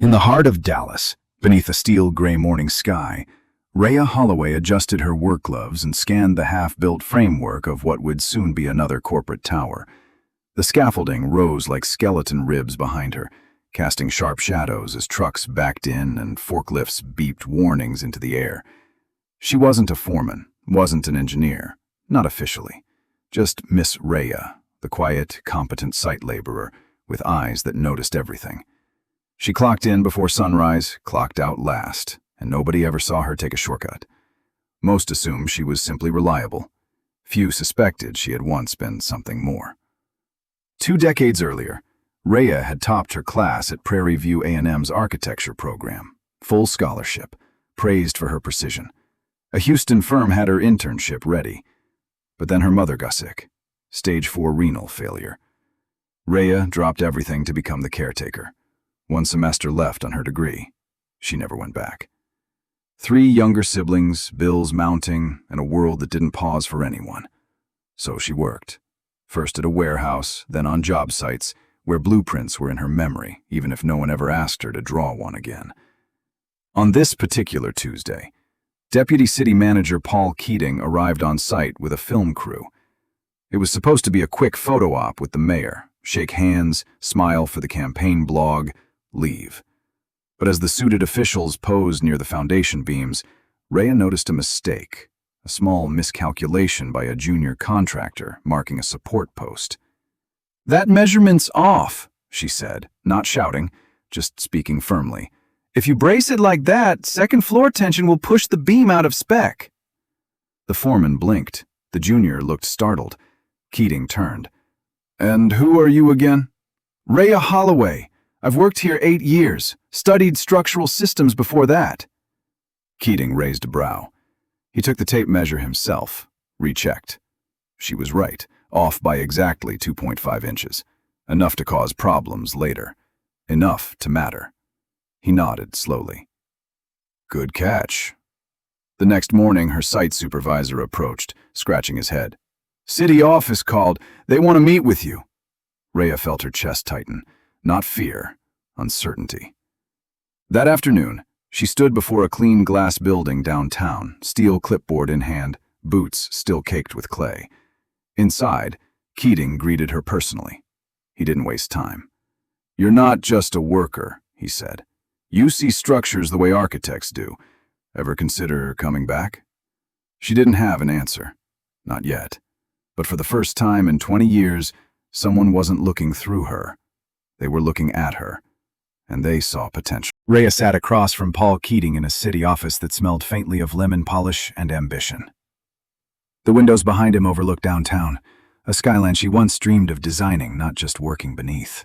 In the heart of Dallas, beneath a steel gray morning sky, Raya Holloway adjusted her work gloves and scanned the half-built framework of what would soon be another corporate tower. The scaffolding rose like skeleton ribs behind her, casting sharp shadows as trucks backed in and forklifts beeped warnings into the air. She wasn't a foreman, wasn't an engineer, not officially. Just Miss Raya, the quiet, competent site laborer with eyes that noticed everything. She clocked in before sunrise, clocked out last, and nobody ever saw her take a shortcut. Most assumed she was simply reliable. Few suspected she had once been something more. 2 decades earlier, Raya had topped her class at Prairie View A&M's architecture program, full scholarship, praised for her precision. A Houston firm had her internship ready, but then her mother got sick, stage 4 renal failure. Raya dropped everything to become the caretaker. 1 semester left on her degree. She never went back. 3 younger siblings, bills mounting, and a world that didn't pause for anyone. So she worked. First at a warehouse, then on job sites, where blueprints were in her memory, even if no one ever asked her to draw one again. On this particular Tuesday, Deputy City Manager Paul Keating arrived on site with a film crew. It was supposed to be a quick photo op with the mayor, shake hands, smile for the campaign blog, leave. But as the suited officials posed near the foundation beams, Raya noticed a mistake, a small miscalculation by a junior contractor marking a support post. "That measurement's off," she said, not shouting, just speaking firmly. "If you brace it like that, second floor tension will push the beam out of spec." The foreman blinked. The junior looked startled. Keating turned. "And who are you again?" "Raya Holloway. I've worked here 8 years, studied structural systems before that." Keating raised a brow. He took the tape measure himself, rechecked. She was right, off by exactly 2.5 inches. Enough to cause problems later. Enough to matter. He nodded slowly. "Good catch." The next morning, her site supervisor approached, scratching his head. "City office called. They want to meet with you." Raya felt her chest tighten. Not fear, uncertainty. That afternoon, she stood before a clean glass building downtown, steel clipboard in hand, boots still caked with clay. Inside, Keating greeted her personally. He didn't waste time. "You're not just a worker," he said. "You see structures the way architects do. Ever consider coming back?" She didn't have an answer. Not yet. But for the first time in 20 years, someone wasn't looking through her. They were looking at her, and they saw potential. Raya sat across from Paul Keating in a city office that smelled faintly of lemon polish and ambition. The windows behind him overlooked downtown, a skyline she once dreamed of designing, not just working beneath.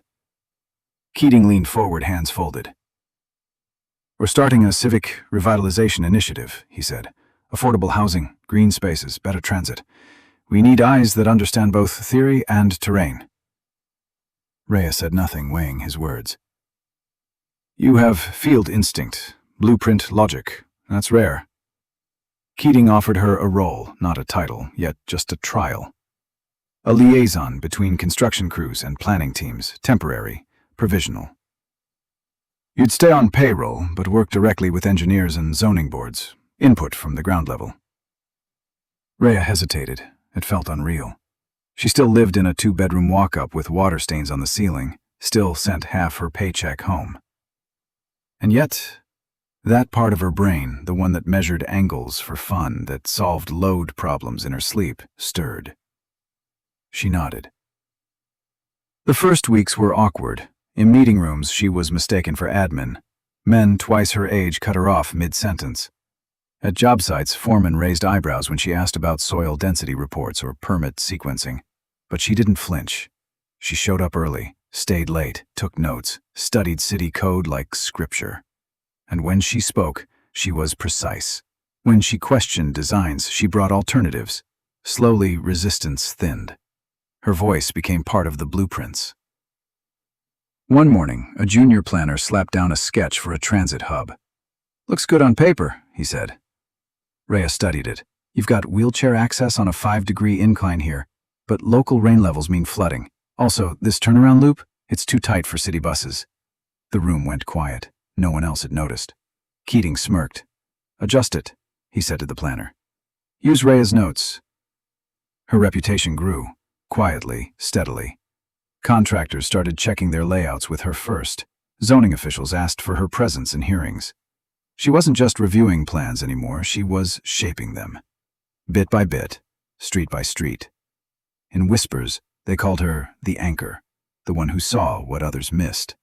Keating leaned forward, hands folded. "We're starting a civic revitalization initiative," he said. "Affordable housing, green spaces, better transit. We need eyes that understand both theory and terrain." Raya said nothing, weighing his words. "You have field instinct, blueprint logic. That's rare." Keating offered her a role, not a title, yet just a trial. A liaison between construction crews and planning teams, temporary, provisional. You'd stay on payroll, but work directly with engineers and zoning boards, input from the ground level. Raya hesitated. It felt unreal. She still lived in a 2-bedroom walk-up with water stains on the ceiling, still sent half her paycheck home. And yet, that part of her brain, the one that measured angles for fun, that solved load problems in her sleep, stirred. She nodded. The first weeks were awkward. In meeting rooms, she was mistaken for admin. Men twice her age cut her off mid-sentence. At job sites, foremen raised eyebrows when she asked about soil density reports or permit sequencing. But she didn't flinch. She showed up early, stayed late, took notes, studied city code like scripture. And when she spoke, she was precise. When she questioned designs, she brought alternatives. Slowly, resistance thinned. Her voice became part of the blueprints. One morning, a junior planner slapped down a sketch for a transit hub. "Looks good on paper," he said. Raya studied it. "You've got wheelchair access on a 5-degree incline here, but local rain levels mean flooding. Also, this turnaround loop, it's too tight for city buses." The room went quiet. No one else had noticed. Keating smirked. "Adjust it," he said to the planner. "Use Raya's notes." Her reputation grew, quietly, steadily. Contractors started checking their layouts with her first. Zoning officials asked for her presence in hearings. She wasn't just reviewing plans anymore, she was shaping them. Bit by bit, street by street. In whispers, they called her the anchor, the one who saw what others missed.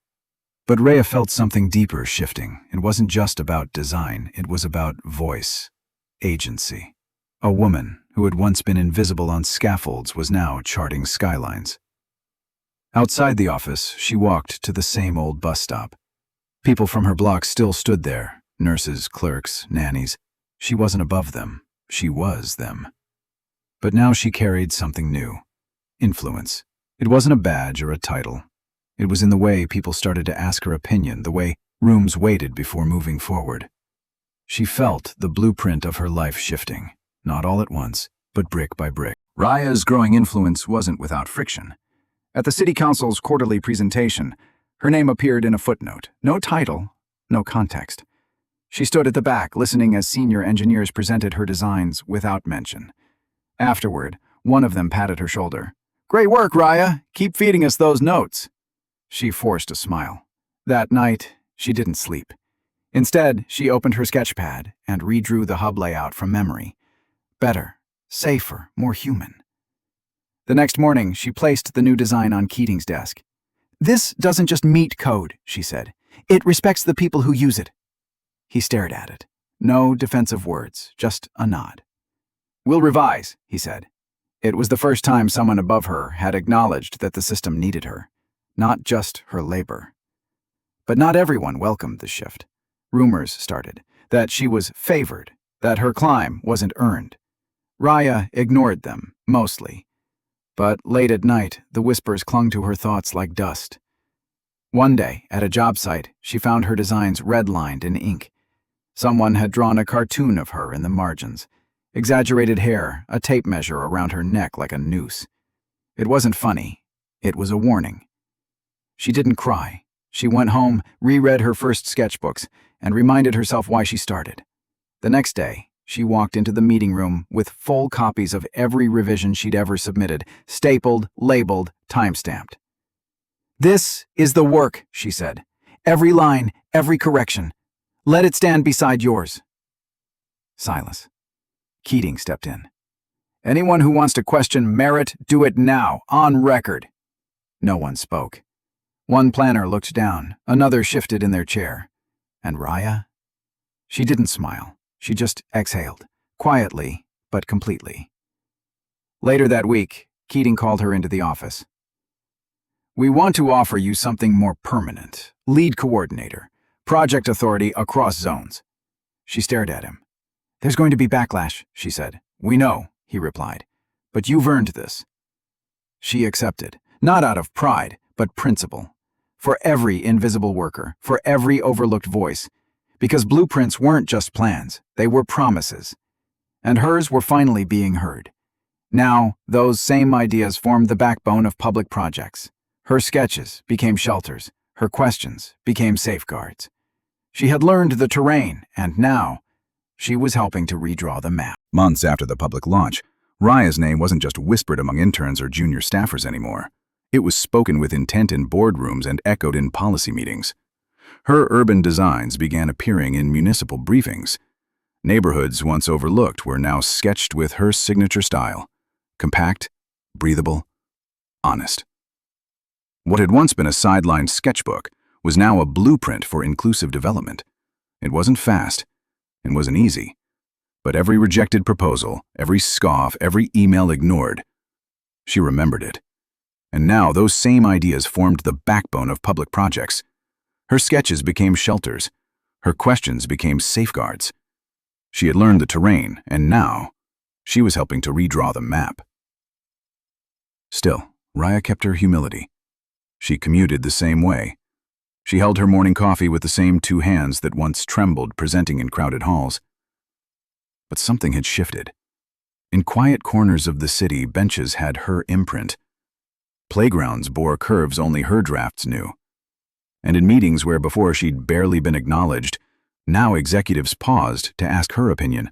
But Raya felt something deeper shifting. It wasn't just about design, it was about voice, agency. A woman who had once been invisible on scaffolds was now charting skylines. Outside the office, she walked to the same old bus stop. People from her block still stood there, nurses, clerks, nannies. She wasn't above them, she was them. But now she carried something new. Influence. It wasn't a badge or a title. It was in the way people started to ask her opinion, the way rooms waited before moving forward. She felt the blueprint of her life shifting, not all at once, but brick by brick. Raya's growing influence wasn't without friction. At the City Council's quarterly presentation, her name appeared in a footnote. No title, no context. She stood at the back, listening as senior engineers presented her designs without mention. Afterward, one of them patted her shoulder. "Great work, Raya. Keep feeding us those notes." She forced a smile. That night, she didn't sleep. Instead, she opened her sketchpad and redrew the hub layout from memory. Better, safer, more human. The next morning, she placed the new design on Keating's desk. "This doesn't just meet code," she said. "It respects the people who use it." He stared at it. No defensive words, just a nod. "We'll revise," he said. It was the first time someone above her had acknowledged that the system needed her, not just her labor. But not everyone welcomed the shift. Rumors started that she was favored, that her climb wasn't earned. Raya ignored them, mostly. But late at night, the whispers clung to her thoughts like dust. One day, at a job site, she found her designs redlined in ink. Someone had drawn a cartoon of her in the margins. Exaggerated hair, a tape measure around her neck like a noose. It wasn't funny. It was a warning. She didn't cry. She went home, reread her first sketchbooks, and reminded herself why she started. The next day, she walked into the meeting room with full copies of every revision she'd ever submitted, stapled, labeled, time-stamped. "This is the work," she said. "Every line, every correction. Let it stand beside yours." Silence. Keating stepped in. "Anyone who wants to question merit, do it now, on record." No one spoke. One planner looked down, another shifted in their chair. And Raya? She didn't smile. She just exhaled, quietly, but completely. Later that week, Keating called her into the office. "We want to offer you something more permanent. Lead coordinator, project authority across zones." She stared at him. "There's going to be backlash," she said. "We know," he replied. "But you've earned this." She accepted, not out of pride, but principle. For every invisible worker, for every overlooked voice. Because blueprints weren't just plans, they were promises. And hers were finally being heard. Now, those same ideas formed the backbone of public projects. Her sketches became shelters, her questions became safeguards. She had learned the terrain, and now, she was helping to redraw the map. Months after the public launch, Raya's name wasn't just whispered among interns or junior staffers anymore. It was spoken with intent in boardrooms and echoed in policy meetings. Her urban designs began appearing in municipal briefings. Neighborhoods once overlooked were now sketched with her signature style. Compact, breathable, honest. What had once been a sidelined sketchbook was now a blueprint for inclusive development. It wasn't fast. It wasn't easy. But every rejected proposal, every scoff, every email ignored, she remembered it. And now those same ideas formed the backbone of public projects. Her sketches became shelters. Her questions became safeguards. She had learned the terrain, and now she was helping to redraw the map. Still, Raya kept her humility. She commuted the same way. She held her morning coffee with the same two hands that once trembled presenting in crowded halls. But something had shifted. In quiet corners of the city, benches had her imprint. Playgrounds bore curves only her drafts knew. And in meetings where before she'd barely been acknowledged, now executives paused to ask her opinion.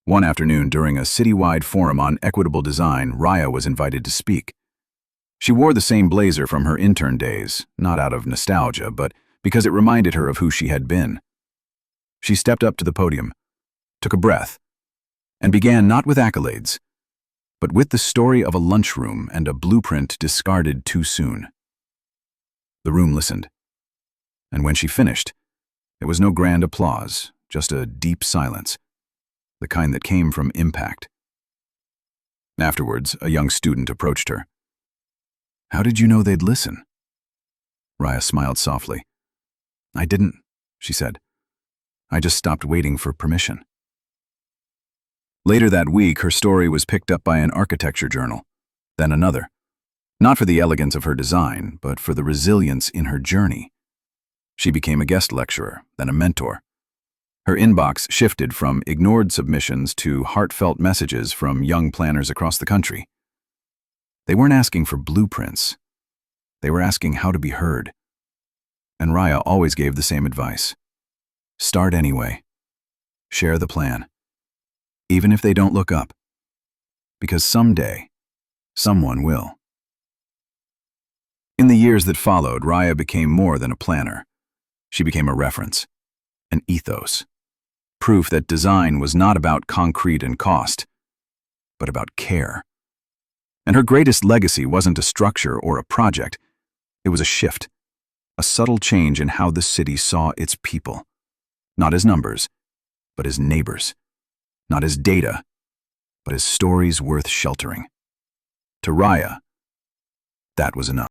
One afternoon during a citywide forum on equitable design, Raya was invited to speak. She wore the same blazer from her intern days, not out of nostalgia, but because it reminded her of who she had been. She stepped up to the podium, took a breath, and began not with accolades, but with the story of a lunchroom and a blueprint discarded too soon. The room listened, and when she finished, there was no grand applause, just a deep silence, the kind that came from impact. Afterwards, a young student approached her. "How did you know they'd listen?" Raya smiled softly. "I didn't," she said. "I just stopped waiting for permission." Later that week, her story was picked up by an architecture journal, then another. Not for the elegance of her design, but for the resilience in her journey. She became a guest lecturer, then a mentor. Her inbox shifted from ignored submissions to heartfelt messages from young planners across the country. They weren't asking for blueprints. They were asking how to be heard. And Raya always gave the same advice. Start anyway. Share the plan. Even if they don't look up. Because someday, someone will. In the years that followed, Raya became more than a planner. She became a reference, an ethos. Proof that design was not about concrete and cost, but about care. And her greatest legacy wasn't a structure or a project. It was a shift, a subtle change in how the city saw its people. Not as numbers, but as neighbors. Not as data, but as stories worth sheltering. To Raya, that was enough.